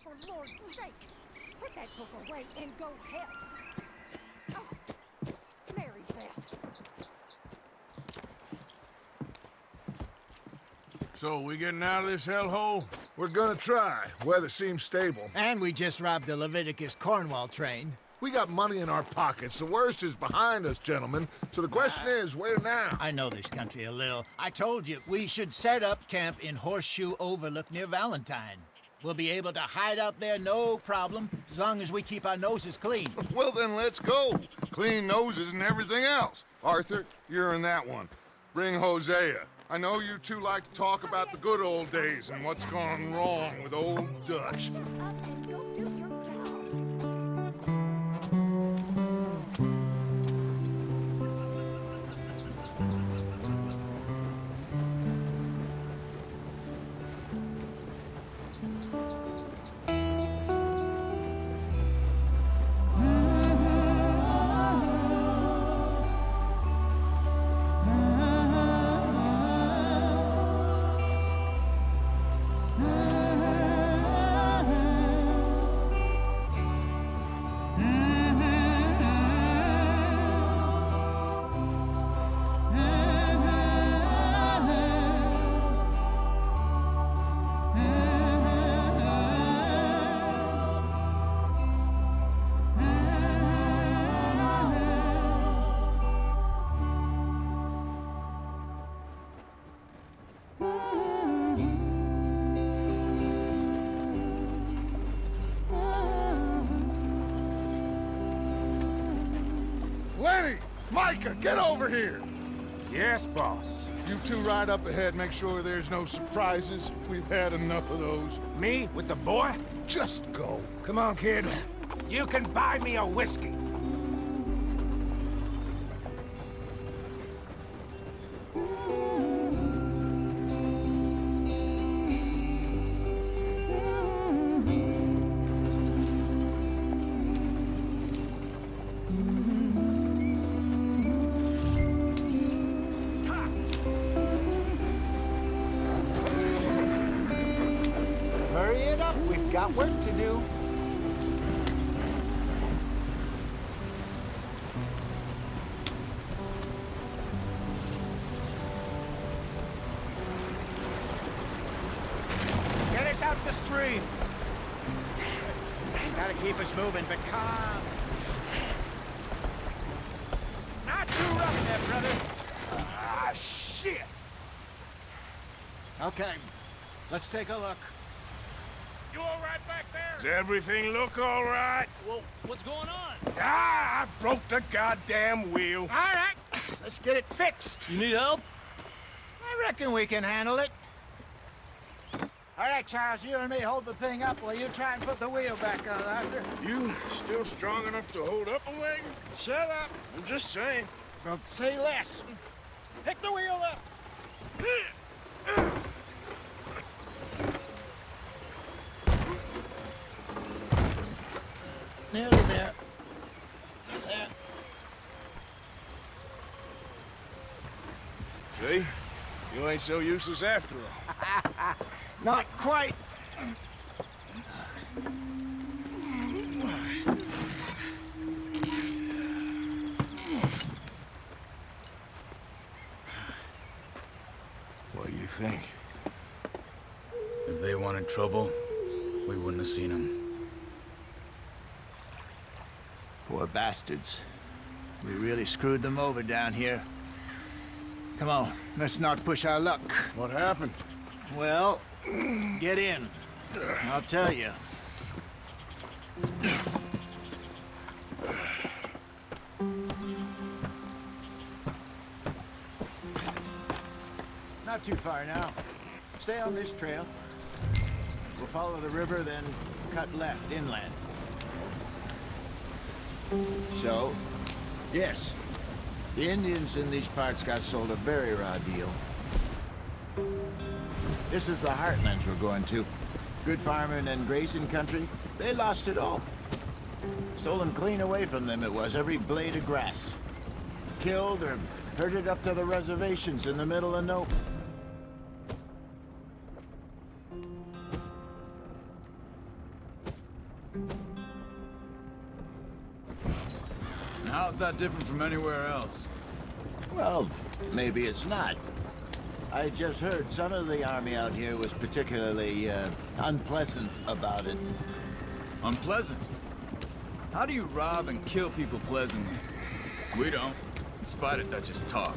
for Lord's sake! Put that book away and go help! Oh, Mary Beth. So, we getting out of this hellhole? We're gonna try. Weather seems stable. And we just robbed the Leviticus Cornwall train. We got money in our pockets. The worst is behind us, gentlemen. So the question is, where now? I know this country a little. I told you, we should set up camp in Horseshoe Overlook near Valentine. We'll be able to hide out there no problem, as long as we keep our noses clean. Well, then let's go. Clean noses and everything else. Arthur, you're in that one. Bring Hosea. I know you two like to talk about the good old days and what's gone wrong with old Dutch. Shut up and go do your job! Lenny! Micah, get over here! Yes, boss. You two ride up ahead, make sure there's no surprises. We've had enough of those. Me with the boy? Just go. Come on, kid. You can buy me a whiskey. Hurry it up, we've got work to do. Get us out the stream. Gotta keep us moving, but calm. Not too rough there, brother. Ah, shit! Okay, let's take a look. You all right back there? Does everything look all right? Well, what's going on? Ah, I broke the goddamn wheel. All right, let's get it fixed. You need help? I reckon we can handle it. All right, Charles, you and me hold the thing up while you try and put the wheel back on, Arthur. You still strong enough to hold up a wagon? Shut up. I'm just saying. Well, say less. Pick the wheel up. Nearly there. There. See? You ain't so useless after all. Not quite. What do you think? If they wanted trouble, we wouldn't have seen them. Poor bastards. We really screwed them over down here. Come on, let's not push our luck. What happened? Well, get in. I'll tell you. Not too far now. Stay on this trail. We'll follow the river, then cut left inland. So, yes, the Indians in these parts got sold a very raw deal. This is the heartlands we're going to. Good farming and grazing country, they lost it all. Stolen clean away from them it was, every blade of grass. Killed or herded up to the reservations in the middle of nowhere. How's that different from anywhere else? Well, maybe it's not. I just heard some of the army out here was particularly, unpleasant about it. Unpleasant? How do you rob and kill people pleasantly? We don't, in spite of Dutch's talk.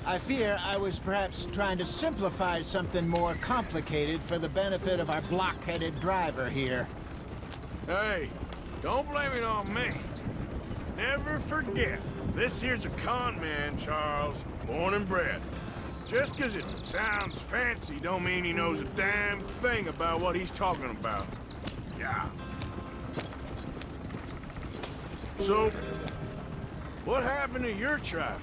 I fear I was perhaps trying to simplify something more complicated for the benefit of our block-headed driver here. Hey, don't blame it on me. Never forget, this here's a con man, Charles, born and bred. Just 'cause it sounds fancy don't mean he knows a damn thing about what he's talking about. Yeah. So, what happened to your tribe?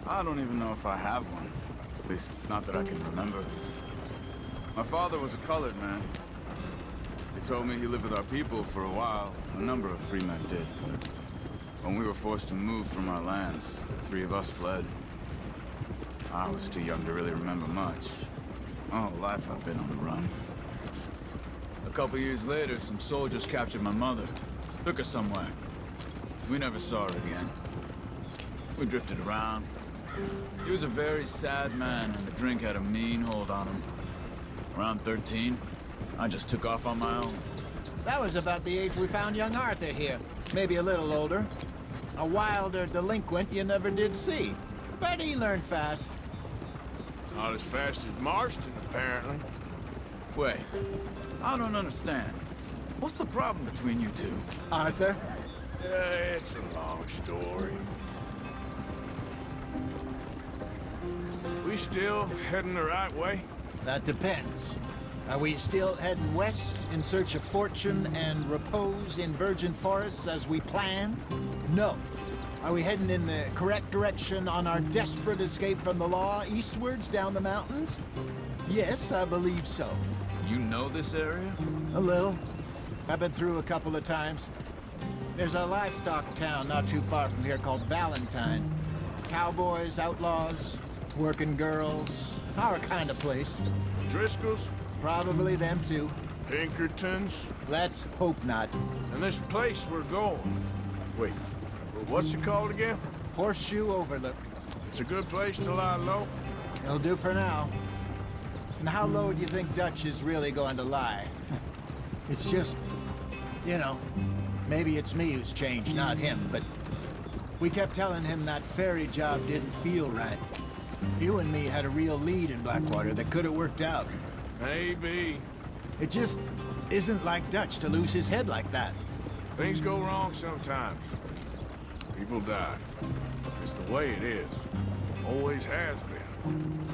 I don't even know if I have one. At least, not that I can remember. My father was a colored man. They told me he lived with our people for a while. A number of free men did. But when we were forced to move from our lands, the three of us fled. I was too young to really remember much. My whole life I've been on the run. A couple years later, some soldiers captured my mother. Took her somewhere. We never saw her again. We drifted around. He was a very sad man, and the drink had a mean hold on him. Around 13, I just took off on my own. That was about the age we found young Arthur here. Maybe a little older. A wilder delinquent you never did see. But he learned fast. Not as fast as Marston, apparently. Wait, I don't understand. What's the problem between you two? Arthur? It's a long story. We still heading the right way? That depends. Are we still heading west in search of fortune and repose in virgin forests as we planned? No. Are we heading in the correct direction on our desperate escape from the law eastwards down the mountains? Yes, I believe so. You know this area? A little. I've been through a couple of times. There's a livestock town not too far from here called Valentine. Cowboys, outlaws, working girls, our kind of place. Driscoll's? Probably them too. Pinkertons? Let's hope not. And this place we're going. Wait, what's it called again? Horseshoe Overlook. It's a good place to lie low. It'll do for now. And how low do you think Dutch is really going to lie? It's just, you know, maybe it's me who's changed, not him, but we kept telling him that ferry job didn't feel right. You and me had a real lead in Blackwater that could have worked out. Maybe. It just isn't like Dutch to lose his head like that. Things go wrong sometimes. People die. It's the way it is. Always has been.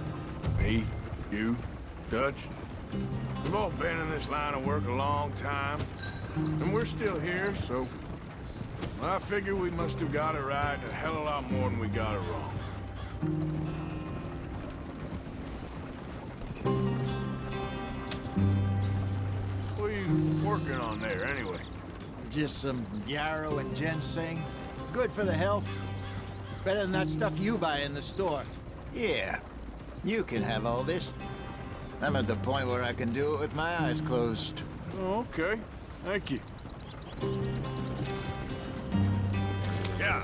Me, you, Dutch. We've all been in this line of work a long time. And we're still here, so... I figure we must have got it right a hell of a lot more than we got it wrong. What are you working on there, anyway? Just some yarrow and ginseng. Good for the health. Better than that stuff you buy in the store. Yeah, you can have all this. I'm at the point where I can do it with my eyes closed. Oh, okay. Thank you. Yeah.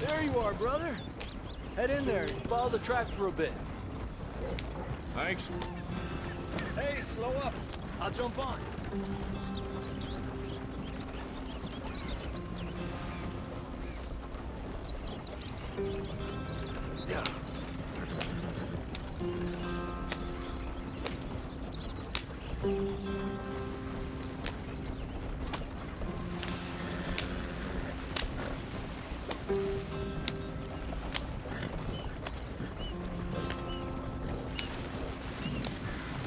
There you are, brother. Head in there and follow the track for a bit. Thanks. Hey, slow up. I'll jump on. Yeah.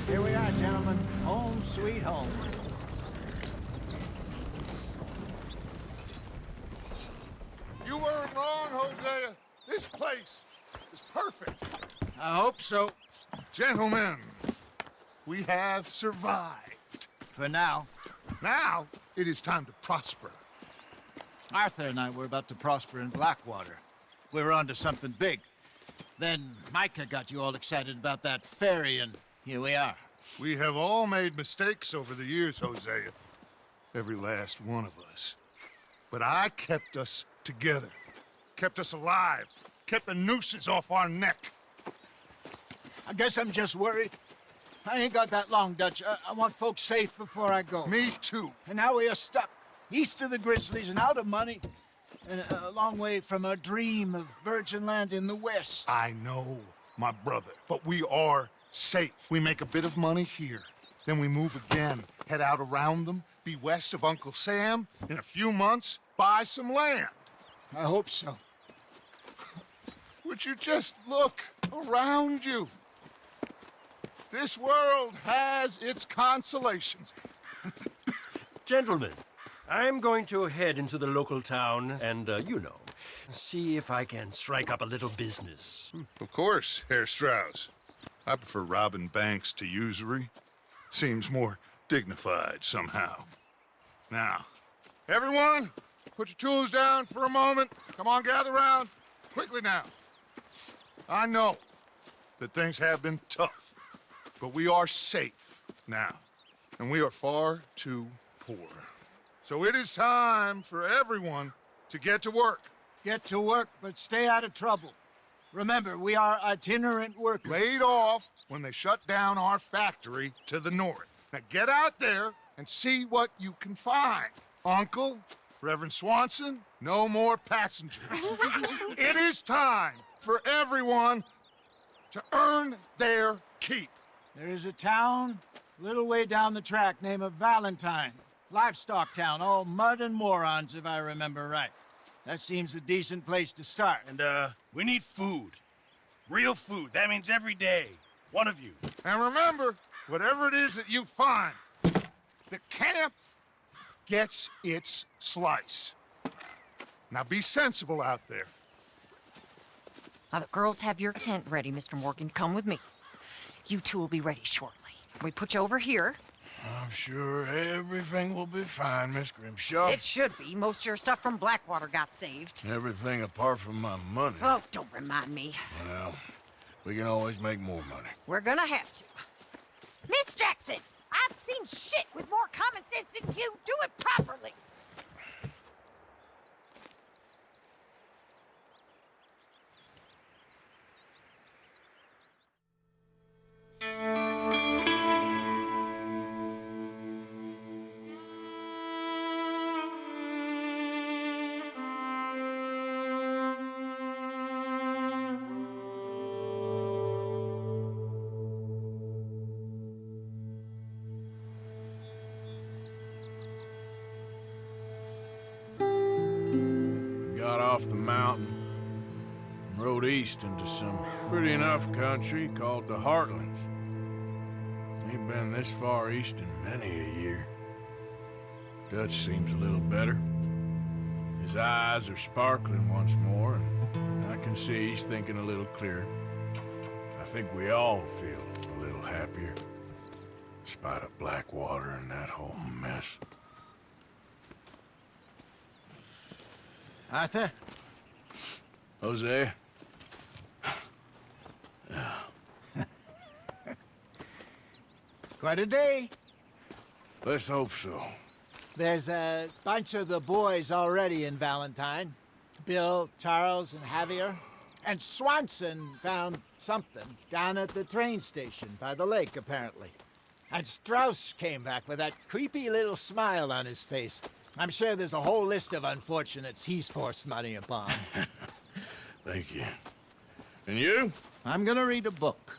Here we are, gentlemen. Home sweet home. You weren't wrong, Hosea. This place is perfect. I hope so. Gentlemen, we have survived. For now, Now, it is time to prosper. Arthur and I were about to prosper in Blackwater. We were onto something big. Then Micah got you all excited about that ferry, and here we are. We have all made mistakes over the years, Hosea. Every last one of us. But I kept us together. Kept us alive. Kept the nooses off our neck. I guess I'm just worried. I ain't got that long, Dutch. I want folks safe before I go. Me too. And now we are stuck, east of the Grizzlies and out of money, and a long way from our dream of virgin land in the west. I know, my brother, but we are safe. We make a bit of money here. Then we move again, head out around them, be west of Uncle Sam. In a few months, buy some land. I hope so. Would you just look around you? This world has its consolations. Gentlemen, I'm going to head into the local town and, see if I can strike up a little business. Of course, Herr Strauss. I prefer robbing banks to usury. Seems more dignified somehow. Now, everyone, put your tools down for a moment. Come on, gather round. Quickly now. I know that things have been tough, but we are safe now, and we are far too poor. So it is time for everyone to get to work. Get to work, but stay out of trouble. Remember, we are itinerant workers. Laid off when they shut down our factory to the north. Now get out there and see what you can find. Uncle, Reverend Swanson, no more passengers. It is time for everyone to earn their keep. There is a town a little way down the track named Valentine. Livestock town, all mud and morons, if I remember right. That seems a decent place to start. And, we need food. Real food. That means every day. One of you. And remember, whatever it is that you find, the camp gets its slice. Now be sensible out there. Now, the girls have your tent ready, Mr. Morgan. Come with me. You two will be ready shortly. We put you over here. I'm sure everything will be fine, Miss Grimshaw. It should be. Most of your stuff from Blackwater got saved. Everything apart from my money. Oh, don't remind me. Well, we can always make more money. We're gonna have to. Miss Jackson, I've seen shit with more common sense than you. Do it properly. Got off the mountain and rode east into some pretty enough country called the Heartlands. Ain't been this far east in many a year. Dutch seems a little better. His eyes are sparkling once more, and I can see he's thinking a little clearer. I think we all feel a little happier, despite of Blackwater and that whole mess. Arthur? Jose? Quite a day. Let's hope so. There's a bunch of the boys already in Valentine. Bill, Charles, and Javier. And Swanson found something down at the train station by the lake, apparently. And Strauss came back with that creepy little smile on his face. I'm sure there's a whole list of unfortunates he's forced money upon. Thank you. And you? I'm gonna read a book.